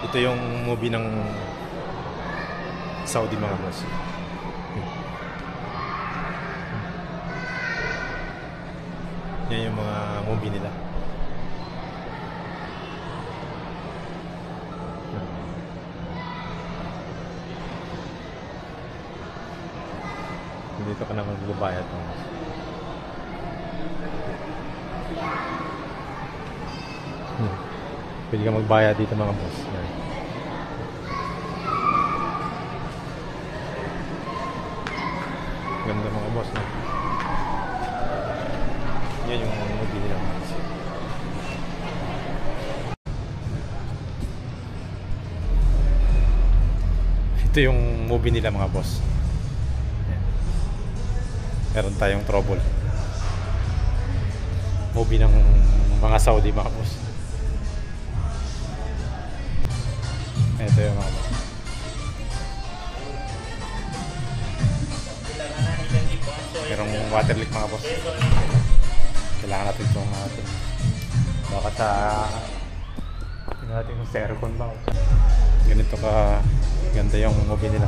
Ito yung movie ng Saudi mga boss. Yan yung mga movie nila. Dito ka na magbabayad mga boss. Pwede ka magbayad dito mga boss. Yan. Ganda mga boss na. Yan yung movie nila mga boss. Ito yung movie nila mga boss. Yan. Meron tayong trouble. Movie ng mga Saudi mga boss. Ito yung mga boss. Merong water leak mga boss. Kailangan natin itong natin. Baka sa tingnan natin kung sa aircon ba. Ganito ka ganda yung movie nila.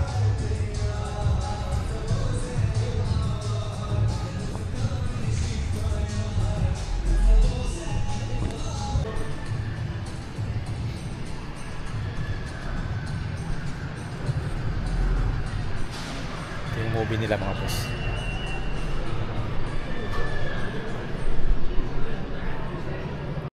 Ito yung movie nila mga boss.